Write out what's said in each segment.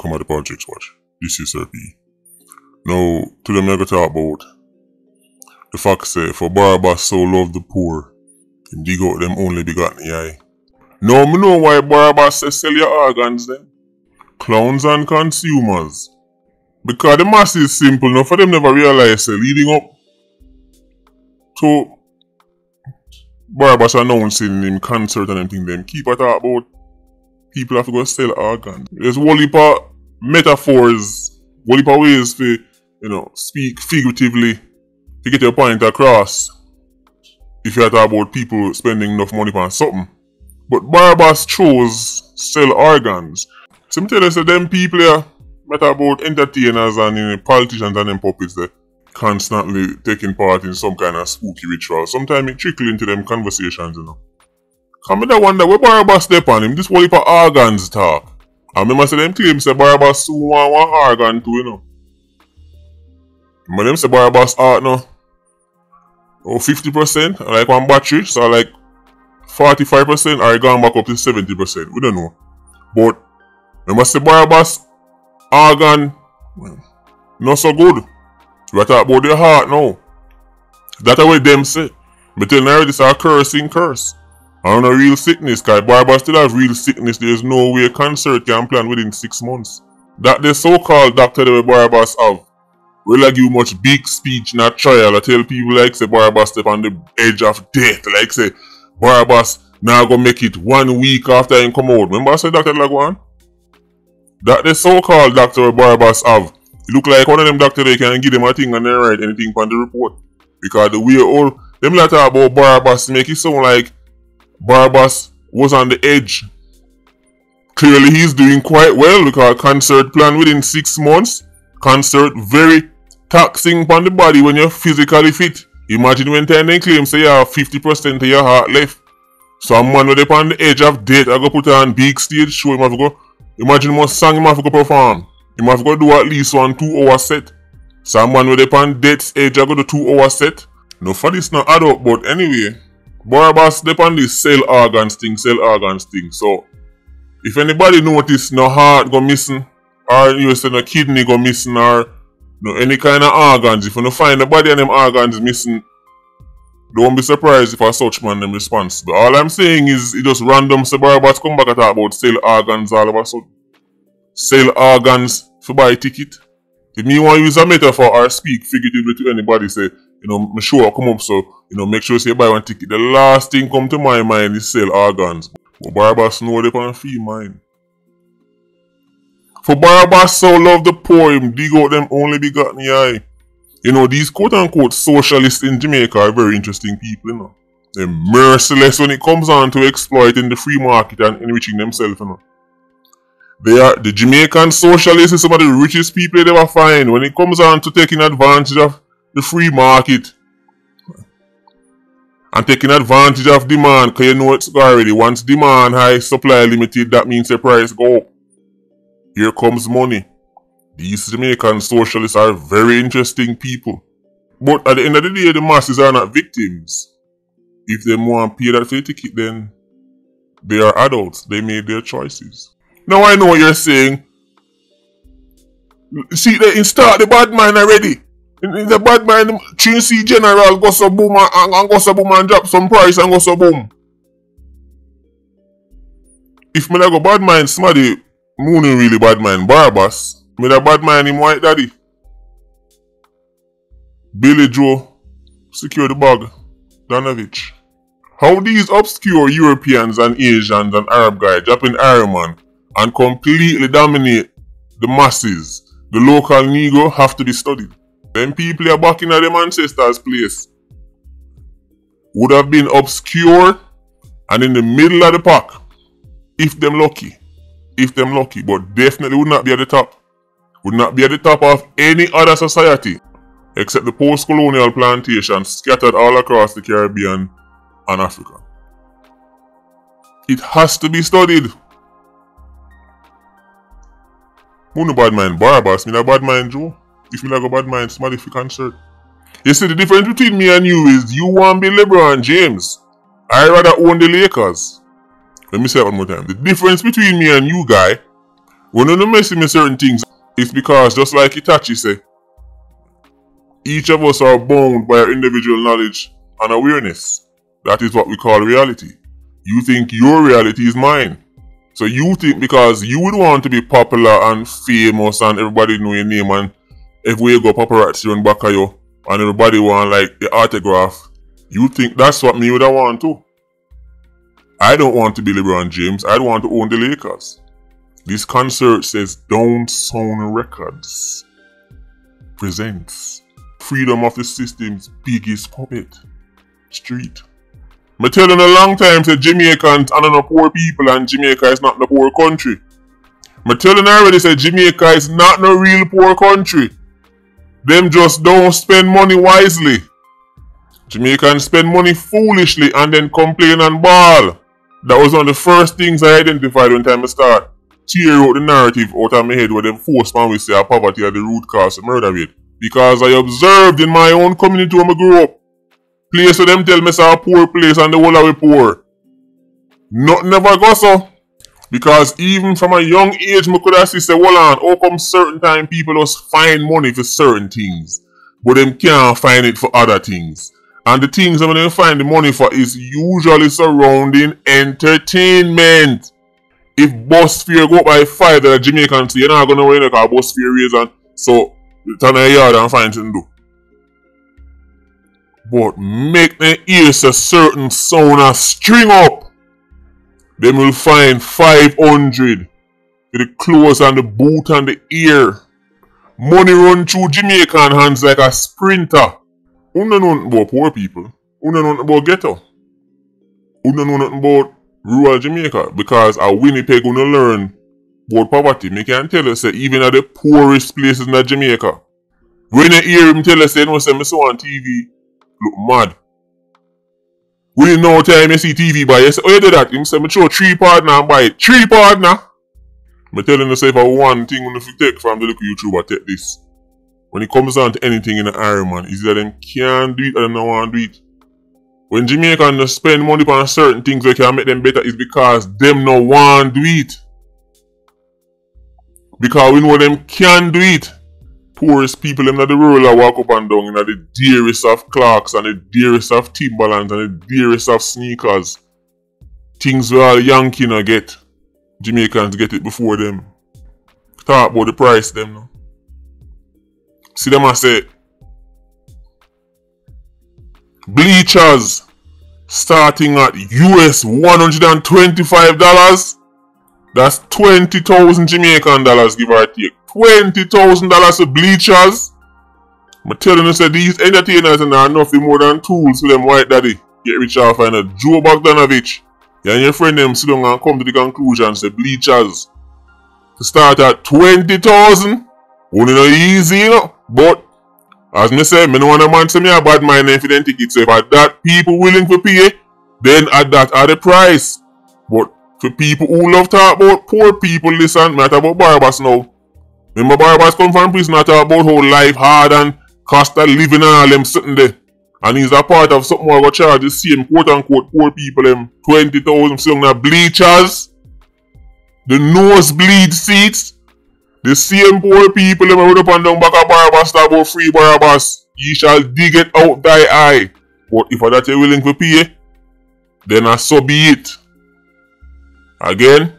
come at the projects watch. This is Sir P. Now, to them I go talk about the fact say, for Barabbas so love the poor, him dig out them only begotten eye. Now me know why Barabbas say sell your organs then. Clowns and consumers. Because the mass is simple enough for them never realize say leading up to Barabbas announcing him concert and everything them keep a talk about people have to go sell organs. There's whole heap of metaphors, whole heap of ways to, speak figuratively to get your point across if you talk about people spending enough money on something. But Barabbas chose sell organs. So I tell you, so them people here matter about entertainers and politicians and them puppets that constantly taking part in some kind of spooky ritual. Sometimes it trickle into them conversations, Come I wonder where Barabbas step on him, this whole heap of organs talk. I remember say them claim say Barabbas soon want one organ too, But them say Barabbas heart now. 50%, like one battery, so like 45% or gone back up to 70%. We don't know. But remember say Barabbas organ not so good. We talk about the heart now. That's what them say. But tell now this is a cursing curse. I don't know real sickness, because Barabbas still have real sickness. There's no way a concert can plan within 6 months. That the so-called doctor that Barabbas have will give much big speech, not trial. I tell people like say Barabbas step on the edge of death. Like say Barabbas now go make it 1 week after him come out. Remember I said Dr. Lagwan? That the so-called doctor Barabbas have. It look like one of them doctors they can give them a thing and they write anything on the report. Because the way all them like talk about Barabbas make it sound like Barabbas was on the edge. Clearly he's doing quite well because concert plan within 6 months. Concert very taxing on the body when you're physically fit. Imagine when time they claim say you have 50% of your heart left. Some man with up on the edge of death I go put on big stage show him have to go. Imagine what song him have to go perform. Him have to go do at least 1 2-hour set. Some man with up on death's edge I go do 2-hour set. No for this not add up, but anyway. Barabbas step on this sell organs thing. So if anybody notice no heart go missing, or you say no kidney go missing, or no any kind of organs, if you don't find the body and them organs missing, don't be surprised if a such man them responsible. All I'm saying is it just random so Barabbas come back and talk about sell organs all of a sudden. Sell organs for buy ticket. If me want to use a metaphor or speak figuratively to anybody, say, me sure come up so, make sure you buy one ticket. The last thing come to my mind is sell organs. But Barabbas know they can feel mine. For Barabbas so love the poor, him dig out them only begotten eye. These quote-unquote socialists in Jamaica are very interesting people, They're merciless when it comes on to exploiting the free market and enriching themselves, The Jamaican socialists is some of the richest people they ever find when it comes on to taking advantage of the free market. And taking advantage of demand, because it's already. Once demand high, supply limited, that means the price go up. Here comes money. These Jamaican socialists are very interesting people. But at the end of the day, the masses are not victims. If they want to pay that for the ticket, then they are adults. They made their choices. Now I know what you're saying. See, they start the bad mind already. In the bad mind, Trinity General go so boom and go so boom and drop some price and go so boom. If me go bad mind, somebody mooning really bad mind Barabbas, me da bad mind him white daddy. Billy Joe, secure the bag, Danovich. How these obscure Europeans and Asians and Arab guys drop in Iron Man and completely dominate the masses, the local Negro have to be studied. Them people are back in them ancestors' place. Would have been obscure and in the middle of the pack. If them lucky. But definitely would not be at the top. Would not be at the top of any other society. Except the post-colonial plantations scattered all across the Caribbean and Africa. It has to be studied. Who no bad mind Barabbas, me no bad mind Joe. If me like a bad mind, somebody for concert. You see, the difference between me and you is you want to be LeBron James. I rather own the Lakers. Let me say it one more time. The difference between me and you, guy, When you messing with certain things, it's because just like Itachi say, each of us are bound by our individual knowledge and awareness. That is what we call reality. You think your reality is mine. So you think because you would want to be popular and famous and everybody know your name and everywhere you go paparazzi run back of you and everybody want like the autograph, you think that's what me would have want to. I don't want to be LeBron James. I don't want to own the Lakers. This concert says Down Sound Records presents Freedom of the System's biggest puppet, Street. I tell you a long time say Jamaicans are not poor people and Jamaica is not the poor country. I tell you already say Jamaica is not no real poor country. Them just don't spend money wisely. Jamaicans spend money foolishly and then complain and bawl. That was one of the first things I identified when time I start tear out the narrative out of my head where them force man we say poverty are the root cause of murder rate. Because I observed in my own community where I grew up. Place where them tell me it's a poor place and the whole of we poor. Nothing never go so. Because even from a young age, I could have said, well on, how come certain time people just find money for certain things, but them can't find it for other things. And the things that they find the money for is usually surrounding entertainment. If bus fare go up by $5 Jamaican, so you're not going to win a bus fare raise and so you turn a yard and find something to do. But make them ears a certain sound and string up. Them will find 500 for the clothes and the boot and the ear. Money run through Jamaican hands like a sprinter. You don't know nothing about poor people. You don't know nothing about ghetto. You don't know nothing about rural Jamaica. Because at Winnipeg you learn about poverty. I can tell you say even at the poorest places in Jamaica. When you hear him tell you say, I saw on TV, look mad. Within no time you see TV buy, you say, oh you do that? Him say, I show 3 partner and buy it. 3 partner? I tell him to say if I one thing when you take from the little YouTuber, take this. When it comes down to anything in the Iron Man, is that them can't do it or they don't want to do it. When Jamaicans spend money on certain things that can make them better, is because them no want to do it. Because we know them can do it. Poorest people in the world are walk up and down in the dearest of Clarks and the dearest of Timberlands and the dearest of sneakers. Things where all Yankee no get. Jamaicans get it before them. Talk about the price them now. See them I say bleachers starting at US $125. That's 20,000 Jamaican dollars give or take. $20,000 for bleachers. I'm telling you, say these entertainers are nothing more than tools for them white daddy. Get rich off and a Joe Bogdanovich. You and your friend them sit down and come to the conclusion say bleachers to start at 20,000. Only no easy, you know. But as me say, me no want a man say me a bad mind if them tickets. So if at that people willing to pay, then at that are the price. But for people who love talk about poor people, listen, me talk about Barabbas now. Remember Barabbas come from prison and talk about how life hard and cost of living and all them sitting there. And he's a part of something where I charge the same quote unquote poor people them 20,000 sitting on bleachers, the nosebleed seats, the same poor people them run up and down back of Barabbas talk about free Barabbas. Ye shall dig it out thy eye. But if that you're willing to pay, then so be it. Again,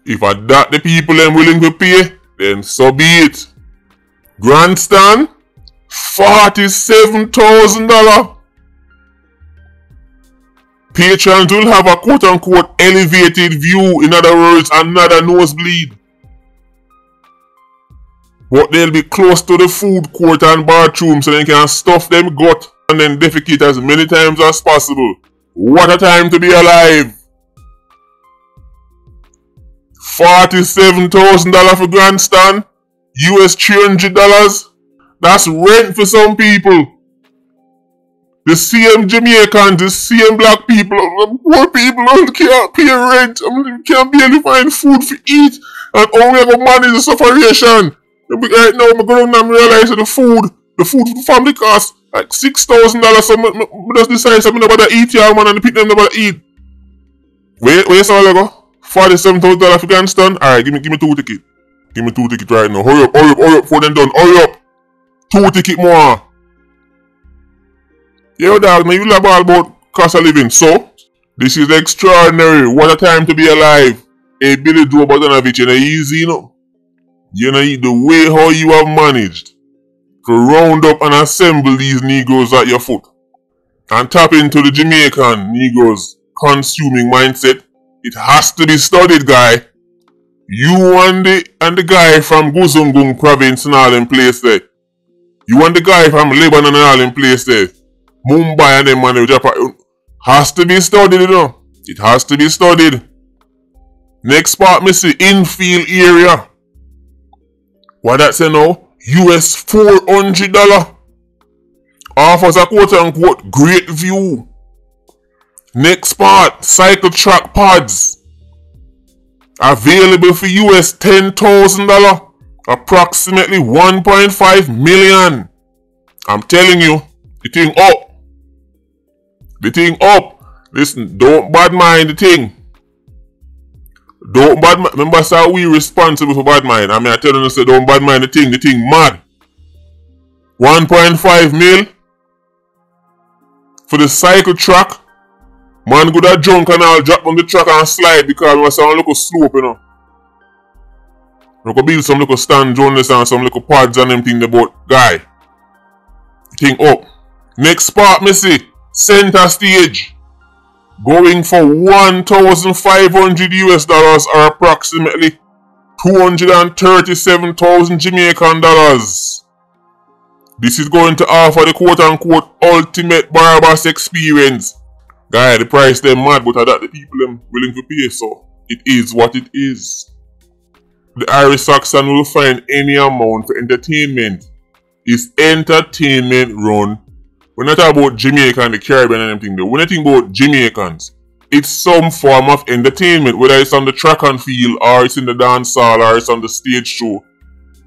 if that the people them willing to pay, then so be it. Grandstand, $47,000. Patrons will have a quote-unquote elevated view, in other words, another nosebleed. But they'll be close to the food court and bathroom so they can stuff them gut and then defecate as many times as possible. What a time to be alive! $47,000 for grandstand, US $300. That's rent for some people. The same Jamaicans, the same black people, poor people can't pay rent, can't barely find food to eat, and all we have to manage the sufferation. Right now, I'm going to realize that the food for the family costs like $6,000. So I just decide something about to eat, yeah, man, and the people never eat. Where you saw you go? $47,000 Afghanistan. Alright, give me 2 tickets. Give me 2 tickets right now. Hurry up, before them done. Hurry up. 2 tickets more. Yo dog, now you love all about cost of living. So, this is extraordinary. What a time to be alive. Hey, Billy Joe Bogdanovich, you know, easy, you know. You know, the way how you have managed to round up and assemble these Negroes at your foot and tap into the Jamaican Negroes consuming mindset, it has to be studied, guy. You and the guy from Guzungung province and all them place there. You and the guy from Lebanon and all them place there. Mumbai and them man, Japan. Has to be studied, you know. It has to be studied. Next part, me see infield area. What that say now? US $400. Offers a quote unquote great view. Next part, cycle track pods. Available for US $10,000. Approximately 1.5 million. I'm telling you, the thing up. The thing up. Listen, don't bad mind the thing. Don't bad mind. Remember, sir, we responsible for bad mind. I mean, I tell you, say, don't bad mind the thing. The thing mad. 1.5 mil for the cycle track. Man good at junk and I'll drop on the track and slide because we sound like a slope, you know. We could build some little stand journalists and some little pods and them thing about guy. Thing up. Next part, me see. Center stage. Going for $1,500 or approximately 237,000 Jamaican dollars. This is going to offer the quote-unquote ultimate Barbados experience. Guy, the price them mad, but that the people them willing to pay, so it is what it is. The Irish Saxon will find any amount for entertainment. It's entertainment run. We're not talking about Jamaica and the Caribbean and everything though. When I think about Jamaicans, it's some form of entertainment, whether it's on the track and field, or it's in the dance hall, or it's on the stage show.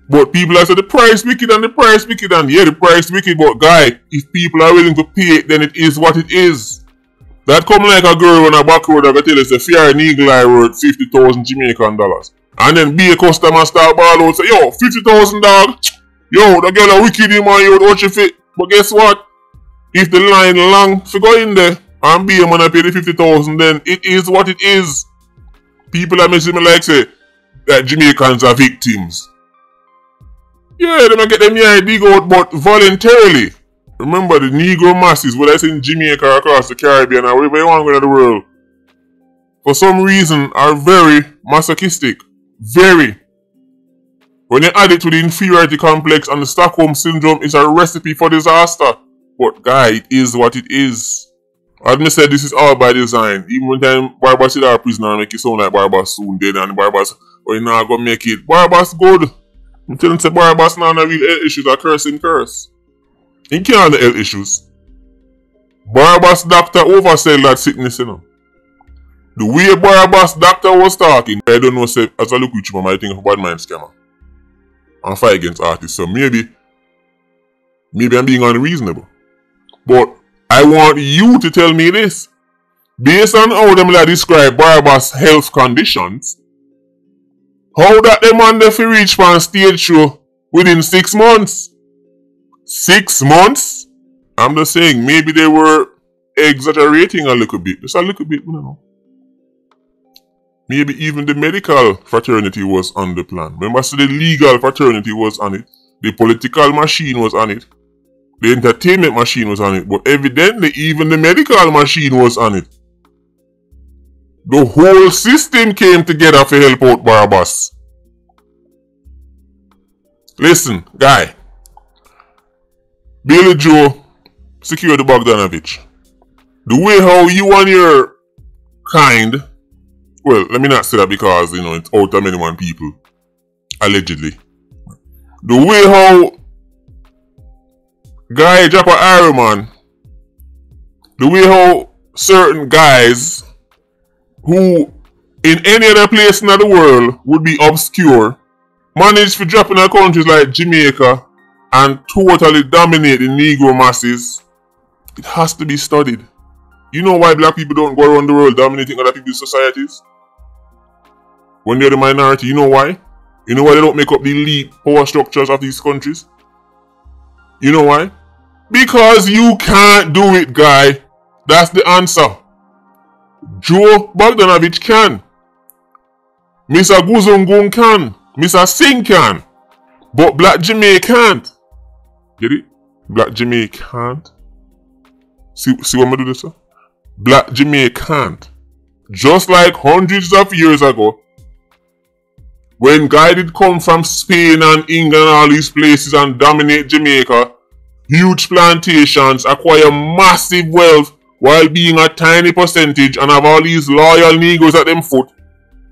But people are saying the price wicked and the price wicked, and yeah, the price wicked, but guy, if people are willing to pay it, then it is what it is. That come like a girl on a back road that tell us a fair and Eagle Eye worth 50,000 Jamaican dollars. And then be a customer start ball out say, yo, 50,000 dog. Yo, the girl a wicked in man, you watch your fit. But guess what? If the line long, if you go in there and be a man and pay the 50,000, then it is what it is. People are messing me like say that Jamaicans are victims. Yeah, they might get them yeah dig out, but voluntarily. Remember the Negro masses, whether it's in Jamaica or across the Caribbean or wherever you want to go in the world, for some reason are very masochistic. Very. When you add it to the inferiority complex and the Stockholm syndrome, it's a recipe for disaster. But guy, it is what it is. As I said, this is all by design. Even when time Barbados is our prisoner and make it sound like Barbados soon dead and Barbados, oh, you not gonna make it. Barbados good. I'm telling you, Barbados now no real health issues, are cursing curse. He can't have the health issues. Barbados doctor oversell that sickness, you know. The way Barbados doctor was talking, I don't know, say, as I look with you, I might think of a bad mind scammer. And fight against artists, so maybe I'm being unreasonable. But I want you to tell me this. Based on how them like describe Barbados' health conditions, how that them on the fi reach for stage show within 6 months? 6 months? I'm just saying, maybe they were exaggerating a little bit. Just a little bit, you know. Maybe even the medical fraternity was on the plan. Remember, so the legal fraternity was on it. The political machine was on it. The entertainment machine was on it. But evidently, even the medical machine was on it. The whole system came together to help out Barbados. Listen, guy. Billy Joe secured the Bogdanovich. The way how you and your kind, well, let me not say that because, you know, it's out of many one people. Allegedly. The way how guy drop a Iron Man, the way how certain guys who in any other place in the world would be obscure manage to drop in countries like Jamaica and totally dominate the Negro masses. It has to be studied. You know why black people don't go around the world dominating other people's societies? when they're the minority. You know why? You know why they don't make up the elite power structures of these countries? You know why? Because you can't do it, guy. That's the answer. Joe Bogdanovich can. Mr. Guzungun can. Mr. Singh can. But Black Jimmy can't. Get it? Black Jimmy can't. See what I'm do this, sir? Black Jimmy can't. Just like hundreds of years ago, when guy did come from Spain and England and all these places and dominate Jamaica, huge plantations, acquire massive wealth while being a tiny percentage and have all these loyal Negroes at them foot.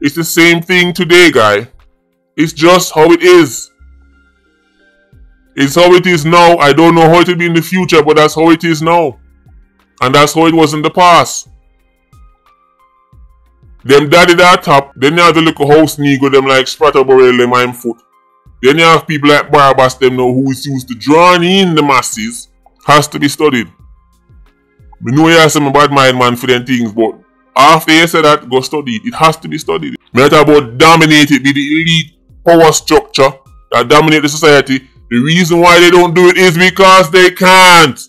It's the same thing today, guy. It's just how it is. It's how it is now. I don't know how it will be in the future, but that's how it is now. And that's how it was in the past. Them daddy that top, then you have the little house Negro, them like Spratter Burrell, them I'm foot. Then you have people like Barabbas, them know who is used to drawing in the masses, has to be studied. We know you have some bad mind man for them things, but after you say that, go study it. It has to be studied. We talk about dominate it, be the elite power structure that dominate the society. The reason why they don't do it is because they can't.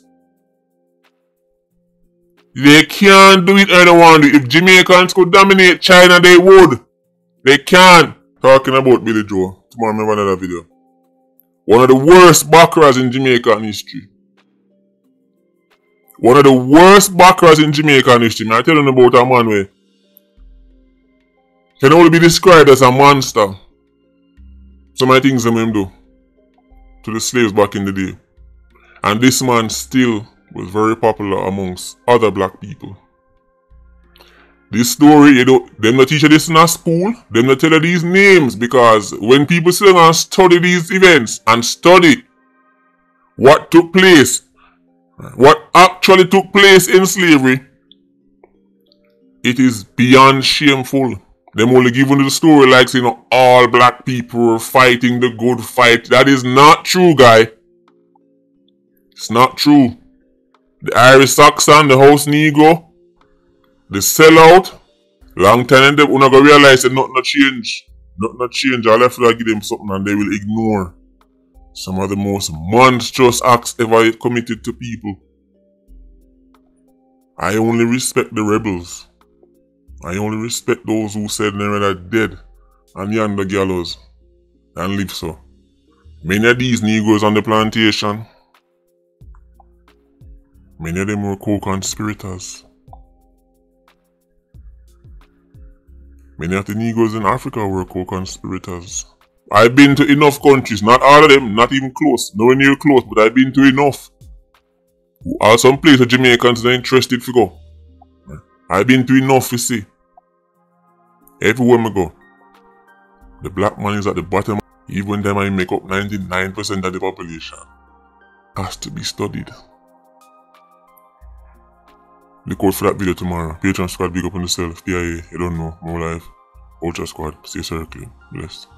They can't do it or they want to do it. If Jamaicans could dominate China, they would. They can't. Talking about Billy Joe. Tomorrow I have another video. One of the worst baccaras in Jamaican history. One of the worst baccaras in Jamaican history. I'm telling you about a man where can only be described as a monster. Some of the things that him do to the slaves back in the day. And this man still was very popular amongst other black people. This story, them not teach you this in a school, them not tell you these names, because when people sit down and study these events and study what took place, what actually took place in slavery, it is beyond shameful. Them only giving the story like saying all black people were fighting the good fight. That is not true, guy. It's not true. The Irish Saxon, the house Negro, the sellout, long time them una go realize that nothing not change. Nothing not change. All have to give them something and they will ignore some of the most monstrous acts ever committed to people. I only respect the rebels. I only respect those who said they were dead and yonder gallows and live so. Many of these Negroes on the plantation, many of them were co-conspirators. Many of the Negroes in Africa were co-conspirators. I've been to enough countries, not all of them, not even close, nowhere near close, but I've been to enough. Or some places Jamaicans are interested to go. I've been to enough to see. Everywhere I go, the black man is at the bottom, even them I make up 99% of the population. Has to be studied. Look out for that video tomorrow. Patreon squad, big up on yourself. PIA, you don't know, more life. Ultra squad, stay circling. Blessed.